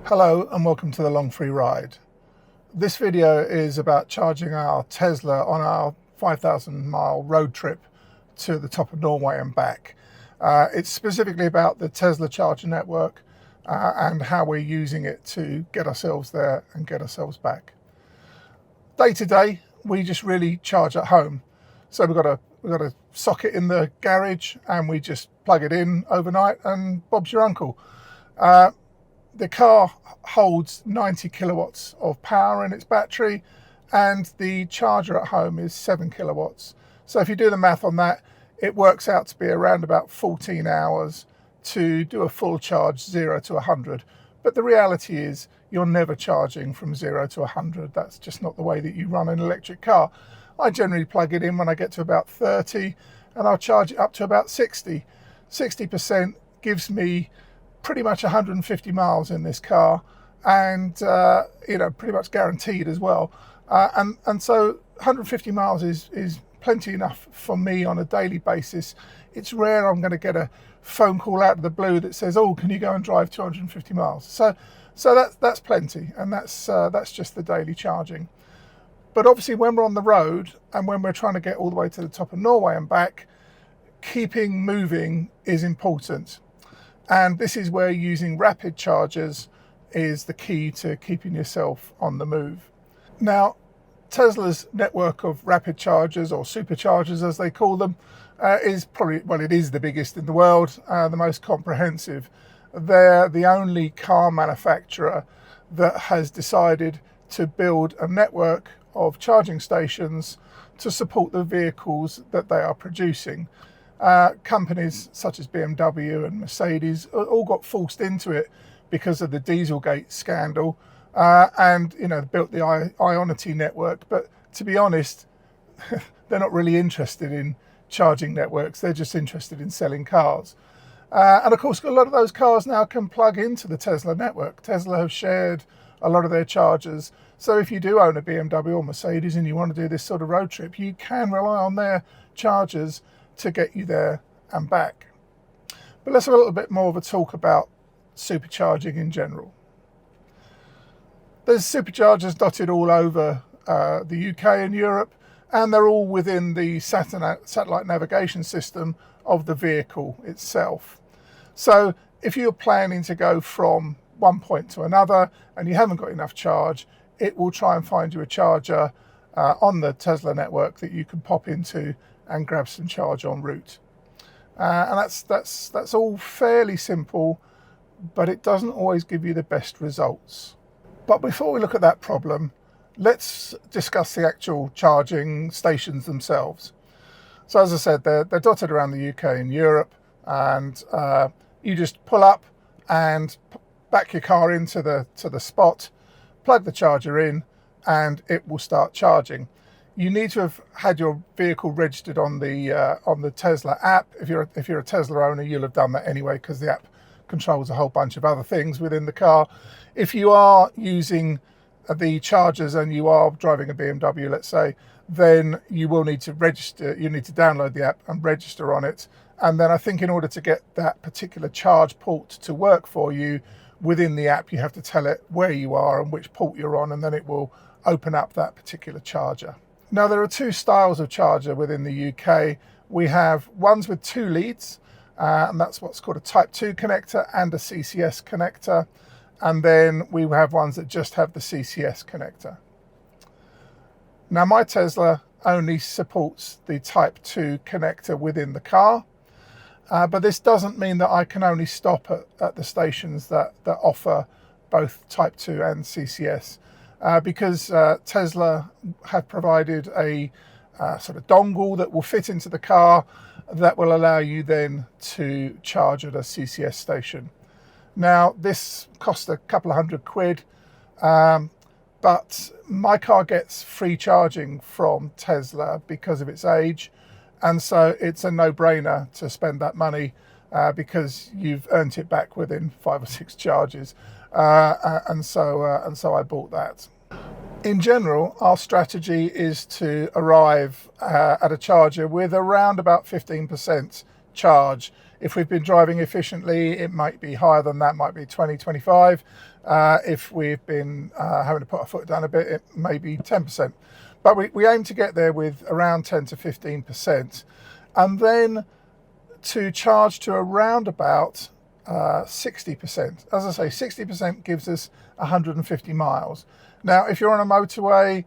Hello and welcome to the Long Free Ride. This video is about charging our Tesla on our 5,000-mile road trip to the top of Norway and back. It's specifically about the Tesla Charger Network and how we're using it to get ourselves there and get ourselves back. Day to day, we just really charge at home. So we've got a socket in the garage and we just plug it in overnight and Bob's your uncle. The car holds 90 kilowatts of power in its battery and the charger at home is 7 kilowatts. So if you do the math on that, it works out to be around about 14 hours to do a full charge 0 to 100. But the reality is you're never charging from 0 to 100. That's just not the way that you run an electric car. I generally plug it in when I get to about 30 and I'll charge it up to about 60. 60% gives me pretty much 150 miles in this car and pretty much guaranteed as well, and so 150 miles is plenty enough for me on a daily basis. It's rare I'm going to get a phone call out of the blue that says, oh, can you go and drive 250 miles? So that's plenty, and that's just the daily charging. But obviously when we're on the road and when we're trying to get all the way to the top of Norway and back, keeping moving is important. And this is where using rapid chargers is the key to keeping yourself on the move. Now, Tesla's network of rapid chargers, or superchargers as they call them, is probably, well, it is the biggest in the world, the most comprehensive. They're the only car manufacturer that has decided to build a network of charging stations to support the vehicles that they are producing. Companies such as BMW and Mercedes all got forced into it because of the Dieselgate scandal, and built the Ionity network. But to be honest, they're not really interested in charging networks. They're just interested in selling cars. And of course, a lot of those cars now can plug into the Tesla network. Tesla have shared a lot of their chargers. So if you do own a BMW or Mercedes and you want to do this sort of road trip, you can rely on their chargers to get you there and back. But let's have a little bit more of a talk about supercharging in general. There's superchargers dotted all over the UK and Europe, and they're all within the satellite navigation system of the vehicle itself. So if you're planning to go from one point to another and you haven't got enough charge, it will try and find you a charger on the Tesla network that you can pop into and grab some charge en route. And that's all fairly simple, but it doesn't always give you the best results. But before we look at that problem, let's discuss the actual charging stations themselves. So as I said, they're dotted around the UK and Europe, and you just pull up and back your car into the spot, plug the charger in, and it will start charging. You need to have had your vehicle registered on the Tesla app. If you're a Tesla owner, you'll have done that anyway, because the app controls a whole bunch of other things within the car. If you are using the chargers and you are driving a BMW, let's say, then you will need to register. You need to download the app and register on it. And then I think in order to get that particular charge port to work for you within the app, you have to tell it where you are and which port you're on, and then it will open up that particular charger. Now, there are two styles of charger within the UK. We have ones with 2 leads, and that's what's called a Type 2 connector and a CCS connector. And then we have ones that just have the CCS connector. Now, my Tesla only supports the Type 2 connector within the car, but this doesn't mean that I can only stop at the stations that offer both Type 2 and CCS. Because Tesla have provided a sort of dongle that will fit into the car that will allow you then to charge at a CCS station. Now, this costs a couple of £100, but my car gets free charging from Tesla because of its age, and so it's a no-brainer to spend that money because you've earned it back within 5 or 6 charges. And so I bought that. In general, our strategy is to arrive at a charger with around about 15% charge If we've been driving efficiently, it might be higher than that, might be 20, 25. If we've been having to put our foot down a bit, it may be 10%. But we aim to get there with around 10 to 15%. And then to charge to around about 60%. As I say, 60% gives us 150 miles. Now, if you're on a motorway,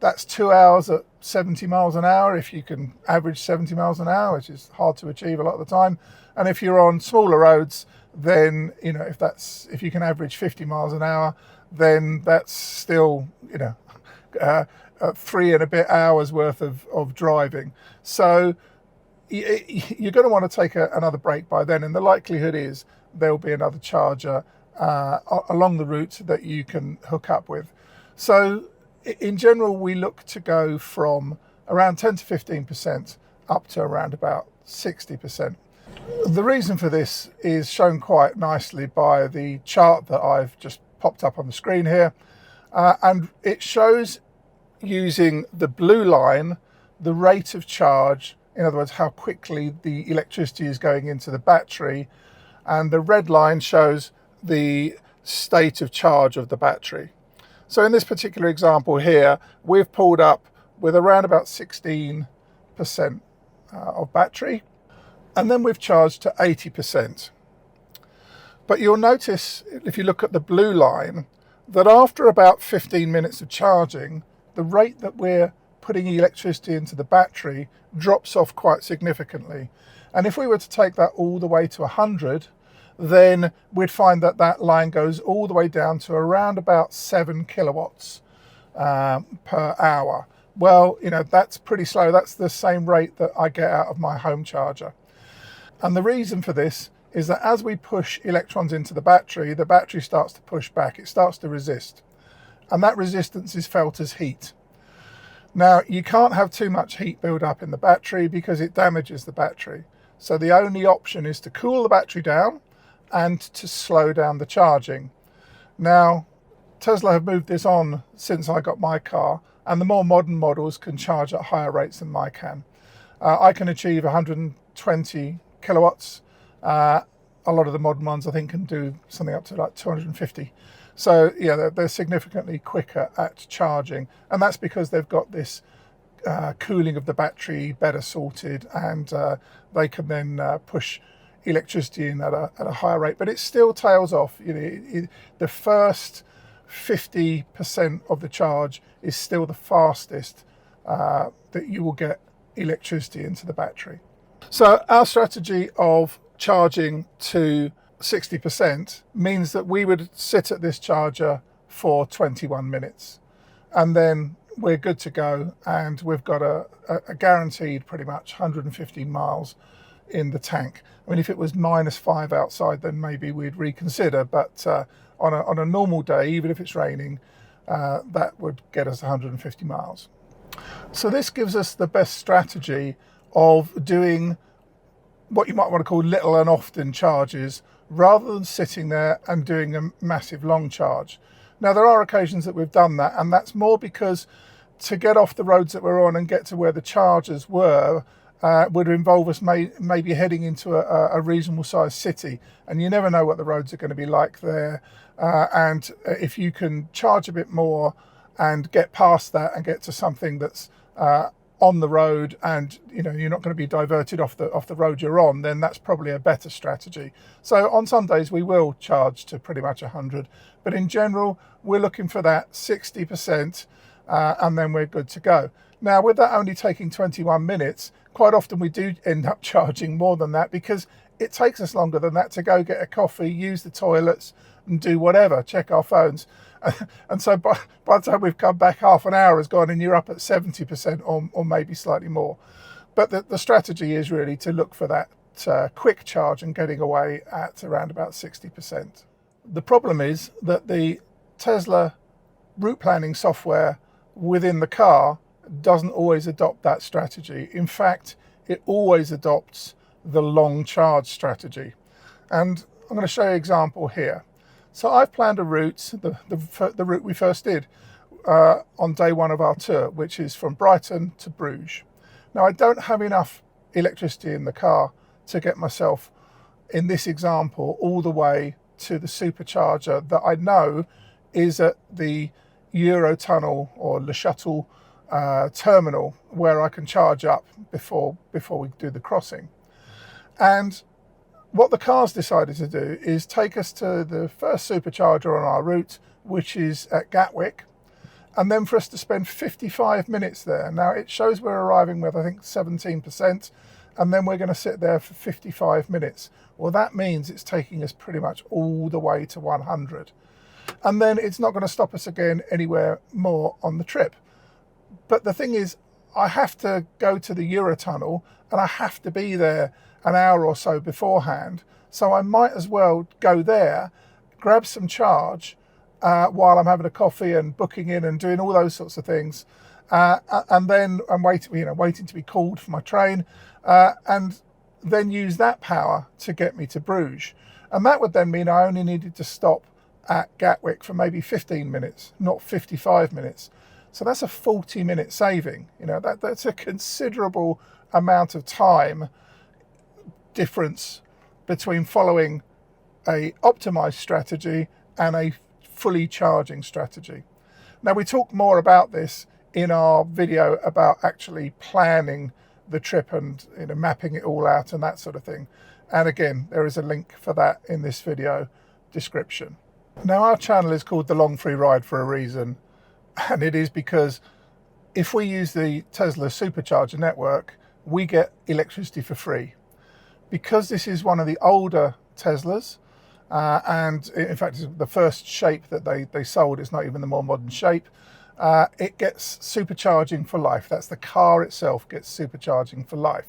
that's 2 hours at 70 miles an hour, if you can average 70 miles an hour, which is hard to achieve a lot of the time. And if you're on smaller roads, then, you know, if you can average 50 miles an hour, then that's still, you know, 3 and a bit hours worth of driving. So you're going to want to take another break by then, and the likelihood is there'll be another charger along the route that you can hook up with. So in general, we look to go from around 10 to 15% up to around about 60%. The reason for this is shown quite nicely by the chart that I've just popped up on the screen here, and it shows, using the blue line, the rate of charge, in other words, how quickly the electricity is going into the battery, and the red line shows the state of charge of the battery. So in this particular example here, we've pulled up with around about 16% of battery, and then we've charged to 80%. But you'll notice, if you look at the blue line, that after about 15 minutes of charging, the rate that we're putting electricity into the battery drops off quite significantly. And if we were to take that all the way to 100, then we'd find that that line goes all the way down to around about 7 kilowatts per hour. Well, you know, that's pretty slow. That's the same rate that I get out of my home charger. And the reason for this is that as we push electrons into the battery starts to push back. It starts to resist. And that resistance is felt as heat. Now, you can't have too much heat build up in the battery because it damages the battery. So the only option is to cool the battery down and to slow down the charging. Now, Tesla have moved this on since I got my car, and the more modern models can charge at higher rates than mine can. I can achieve 120 kilowatts. A lot of the modern ones, I think, can do something up to like 250. So yeah, they're significantly quicker at charging, and that's because they've got this cooling of the battery better sorted, and they can then push electricity in at a higher rate. But it still tails off. You know, the first 50% of the charge is still the fastest that you will get electricity into the battery. So our strategy of charging to 60% means that we would sit at this charger for 21 minutes, and then we're good to go, and we've got a guaranteed pretty much 150 miles in the tank. I mean, if it was -5 outside, then maybe we'd reconsider, but on a normal day, even if it's raining, that would get us 150 miles. So this gives us the best strategy of doing what you might want to call little and often charges, rather than sitting there and doing a massive long charge. Now, there are occasions that we've done that, and that's more because to get off the roads that we're on and get to where the chargers were would involve us maybe heading into a reasonable sized city, and you never know what the roads are going to be like there. And if you can charge a bit more and get past that and get to something that's on the road, and you know, you're not going to be diverted off the road you're on, then that's probably a better strategy. So on some days we will charge to pretty much 100, but in general we're looking for that 60%, and then we're good to go. Now, with that only taking 21 minutes, quite often we do end up charging more than that, because it takes us longer than that to go get a coffee, use the toilets, and do whatever, check our phones. And so by the time we've come back, half an hour has gone and you're up at 70% or maybe slightly more. But the strategy is really to look for that quick charge and getting away at around about 60%. The problem is that the Tesla route planning software within the car doesn't always adopt that strategy. In fact, it always adopts the long charge strategy. And I'm going to show you an example here. So I've planned a route, the route we first did on day one of our tour, which is from Brighton to Bruges. Now, I don't have enough electricity in the car to get myself, in this example, all the way to the supercharger that I know is at the Eurotunnel or Le Shuttle terminal, where I can charge up before we do the crossing. And what the car's decided to do is take us to the first supercharger on our route, which is at Gatwick, and then for us to spend 55 minutes there. Now it shows we're arriving with, I think, 17%, and then we're going to sit there for 55 minutes. Well, that means it's taking us pretty much all the way to 100. And then it's not going to stop us again anywhere more on the trip. But the thing is, I have to go to the Eurotunnel and I have to be there an hour or so beforehand. So I might as well go there, grab some charge while I'm having a coffee and booking in and doing all those sorts of things. And then I'm waiting to be called for my train, and then use that power to get me to Bruges. And that would then mean I only needed to stop at Gatwick for maybe 15 minutes, not 55 minutes. So that's a 40-minute saving. That's a considerable amount of time difference between following a optimized strategy and a fully charging strategy. Now, we talk more about this in our video about actually planning the trip and mapping it all out and that sort of thing. And again, there is a link for that in this video description. Now, our channel is called The Long Free Ride for a reason, and it is because if we use the Tesla Supercharger Network, we get electricity for free. Because this is one of the older Teslas, and in fact it's the first shape that they sold, it's not even the more modern shape, it gets supercharging for life. That's the car itself gets supercharging for life.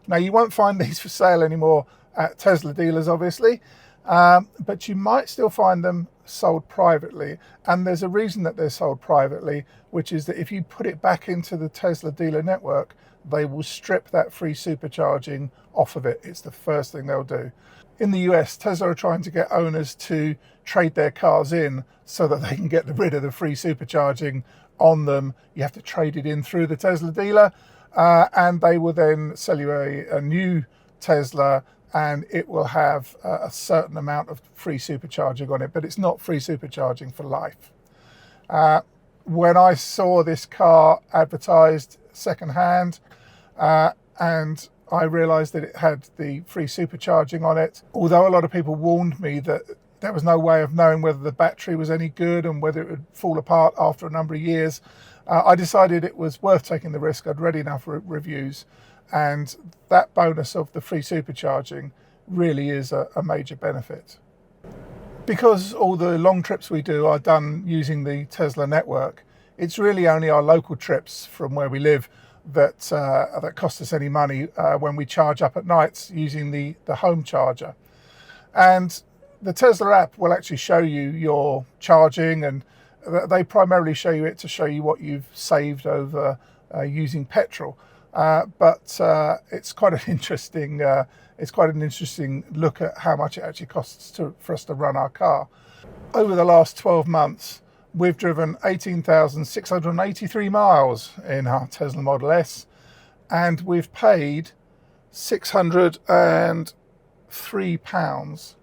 Now, you won't find these for sale anymore at Tesla dealers, obviously, but you might still find them sold privately. And there's a reason that they're sold privately, which is that if you put it back into the Tesla dealer network, they will strip that free supercharging off of it. It's the first thing they'll do. In the US, Tesla are trying to get owners to trade their cars in so that they can get rid of the free supercharging on them. You have to trade it in through the Tesla dealer, and they will then sell you a new Tesla, and it will have a certain amount of free supercharging on it, but it's not free supercharging for life. When I saw this car advertised secondhand, and I realized that it had the free supercharging on it, although a lot of people warned me that there was no way of knowing whether the battery was any good and whether it would fall apart after a number of years, I decided it was worth taking the risk. I'd read enough reviews, and that bonus of the free supercharging really is a major benefit. Because all the long trips we do are done using the Tesla network, it's really only our local trips from where we live that cost us any money when we charge up at nights using the home charger. And the Tesla app will actually show you your charging, and they primarily show you it to show you what you've saved over using petrol. But it's quite an interesting look at how much it actually costs for us to run our car. Over the last 12 months, we've driven 18,683 miles in our Tesla Model S, and we've paid £603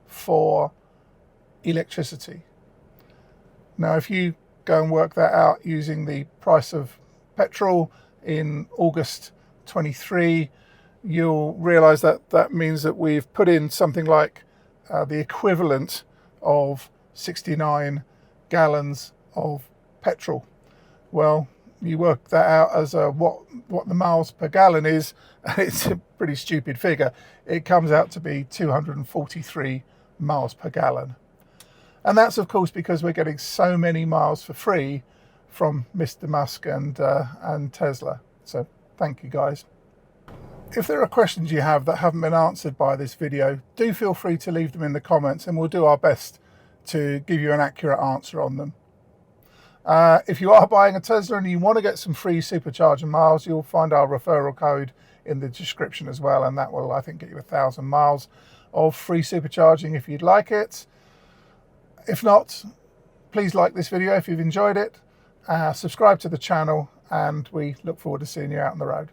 for electricity. Now, if you go and work that out using the price of petrol in August 23, you'll realize that that means that we've put in something like the equivalent of 69 gallons of petrol. Well, you work that out as what the miles per gallon is, and it's a pretty stupid figure. It comes out to be 243 miles per gallon. And that's, of course, because we're getting so many miles for free from Mr. Musk and Tesla. So thank you, guys. If there are questions you have that haven't been answered by this video, do feel free to leave them in the comments, and we'll do our best to give you an accurate answer on them. If you are buying a Tesla and you want to get some free supercharger miles, you'll find our referral code in the description as well, and that will, I think, get you 1,000 miles of free supercharging if you'd like it. If not, please like this video if you've enjoyed it, subscribe to the channel, and we look forward to seeing you out on the road.